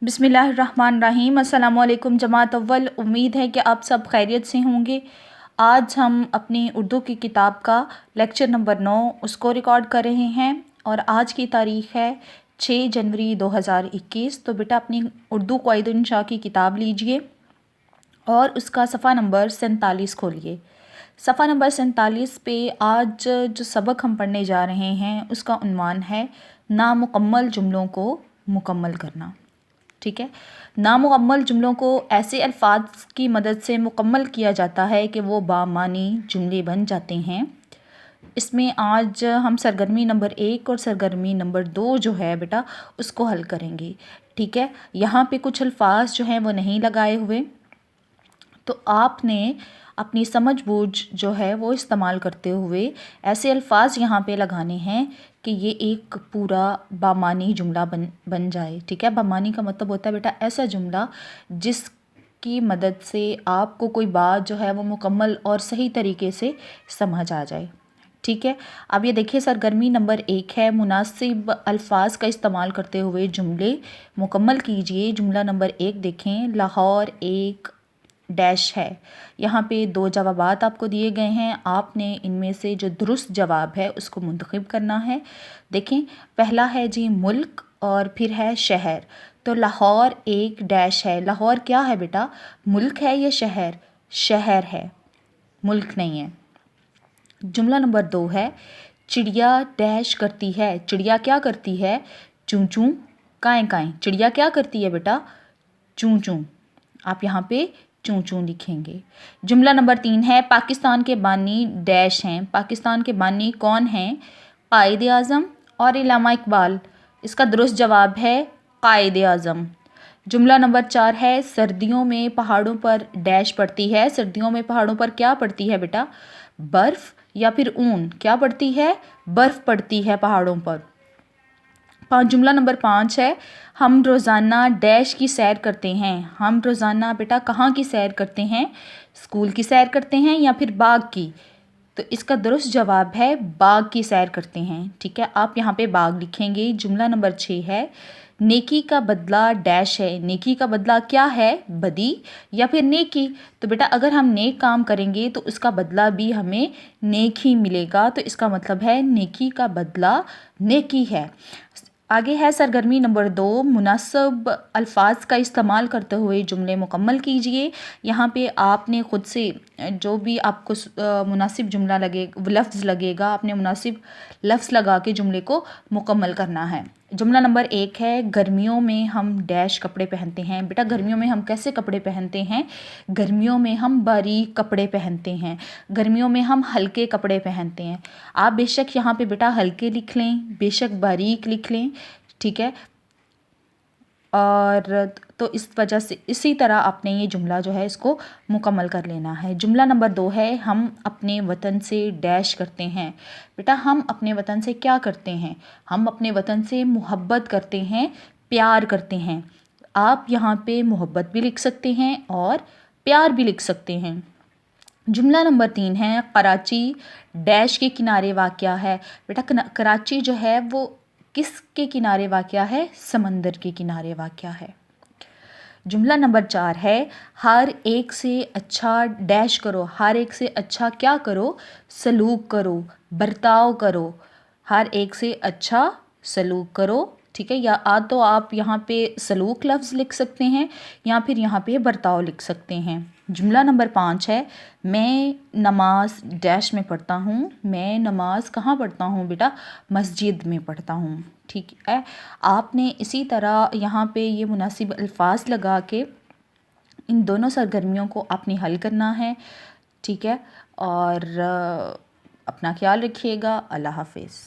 बिस्मिल्लाहिर्रहमानिर्रहीम। अस्सलामु अलैकुम जमात अव्वल। उम्मीद है कि आप सब खैरियत से होंगे। आज हम अपनी उर्दू की किताब का लेक्चर नंबर 9 उसको रिकॉर्ड कर रहे हैं और आज की तारीख़ है 6 जनवरी 2021। तो बेटा अपनी उर्दू क़वाइद इंशा की किताब लीजिए और उसका सफ़ा नंबर 47 खोलिए। सफ़ा नंबर 47 पे आज जो सबक हम पढ़ने जा रहे हैं उसका उन्वान है नामुकम्मल जुमलों को मुकम्मल करना। ठीक है, नामुकम्मल जुमलों को ऐसे अल्फाज की मदद से मुकम्मल किया जाता है कि वो बामानी जुमले बन जाते हैं। इसमें आज हम सरगर्मी नंबर 1 और सरगर्मी नंबर 2 जो है बेटा उसको हल करेंगे। ठीक है, यहाँ पे कुछ अल्फाज जो हैं वो नहीं लगाए हुए, तो आपने अपनी समझ बूझ जो है वो इस्तेमाल करते हुए ऐसे अल्फाज यहाँ पे लगाने हैं कि ये एक पूरा बामानी जुमला बन जाए। ठीक है, बामानी का मतलब होता है बेटा ऐसा जुमला जिसकी मदद से आपको कोई बात जो है वो मुकम्मल और सही तरीके से समझ आ जाए। ठीक है, अब ये देखिए सरगर्मी नंबर 1 है मुनासिब अल्फाज का इस्तेमाल करते हुए जुमले मुकम्मल कीजिए। जुमला नंबर 1 देखें, लाहौर एक डैश है। यहाँ पे 2 जवाबात आपको दिए गए हैं, आपने इनमें से जो दुरुस्त जवाब है उसको मुंतखब करना है। देखें, पहला है जी मुल्क और फिर है शहर। तो लाहौर एक डैश है। लाहौर क्या है बेटा, मुल्क है या शहर? शहर है, मुल्क नहीं है। जुमला नंबर 2 है चिड़िया डैश करती है। चिड़िया क्या करती है? चूं चूं काएं काएं। चिड़िया क्या करती है बेटा? चूं चूं। आप यहाँ पे चूं चूं लिखेंगे। जुमला नंबर 3 है पाकिस्तान के बानी डैश हैं। पाकिस्तान के बानी कौन हैं? कायद आज़म और इल्लामा इकबाल। इसका दुरुस्त जवाब है कायद आज़म। जुमला नंबर 4 है सर्दियों में पहाड़ों पर डैश पड़ती है। सर्दियों में पहाड़ों पर क्या पड़ती है बेटा? बर्फ़ या फिर ऊन। क्या पड़ती है? बर्फ़ पड़ती है पहाड़ों पर। जुमला नंबर 5 है हम रोज़ाना डैश की सैर करते हैं। हम रोज़ाना बेटा कहाँ की सैर करते हैं? स्कूल की सैर करते हैं या फिर बाग की? तो इसका दुरुस्त जवाब है बाग की सैर करते हैं। ठीक है, आप यहाँ पे बाग लिखेंगे। जुमला नंबर 6 है नेकी का बदला डैश है। नेकी का बदला क्या है? बदी या फिर नेकी। तो बेटा अगर हम नेक काम करेंगे तो उसका बदला भी हमें नेक ही मिलेगा, तो इसका मतलब है नेकी का बदला नेकी है। आगे है सरगर्मी नंबर 2 मुनासिब अल्फाज का इस्तेमाल करते हुए जुमले मुकम्मल कीजिए। यहाँ पे आपने ख़ुद से जो भी आपको मुनासिब जुमला लगे लफ्ज़ लगेगा, आपने मुनासिब लफ्ज़ लगा के जुमले को मुकम्मल करना है। जुमला नंबर 1 है गर्मियों में हम डैश कपड़े पहनते हैं। बेटा गर्मियों में हम कैसे कपड़े पहनते हैं? गर्मियों में हम बारीक कपड़े पहनते हैं। गर्मियों में हम हल्के कपड़े पहनते हैं। आप बेशक यहाँ पे बेटा हल्के लिख लें, बेशक बारीक लिख लें। ठीक है, और तो इस वजह से इसी तरह आपने ये जुमला जो है इसको मुकम्मल कर लेना है। जुमला नंबर 2 है हम अपने वतन से डैश करते हैं। बेटा हम अपने वतन से क्या करते हैं? हम अपने वतन से मोहब्बत करते हैं, प्यार करते हैं। आप यहाँ पे मोहब्बत भी लिख सकते हैं और प्यार भी लिख सकते हैं। जुमला नंबर 3 है कराची डैश के किनारे वाक़या है। बेटा कराची जो है वो किसके किनारे वाक़या है? समंदर के किनारे वाक़या है। जुमला नंबर 4 है हर एक से अच्छा डैश करो। हर एक से अच्छा क्या करो? सलूक करो, बर्ताव करो। हर एक से अच्छा सलूक करो। ठीक है, या तो आप यहाँ पे सलूक लफ्ज़ लिख सकते हैं या फिर यहाँ पे बर्ताव लिख सकते हैं। जुमला नंबर 5 है मैं नमाज डैश में पढ़ता हूँ। मैं नमाज कहाँ पढ़ता हूँ बेटा? मस्जिद में पढ़ता हूँ। ठीक है, आपने इसी तरह यहाँ पे ये मुनासिब अल्फाज लगा के इन दोनों सरगर्मियों को आपने हल करना है। ठीक है, और अपना ख्याल रखिएगा। अल्लाह हाफिज़।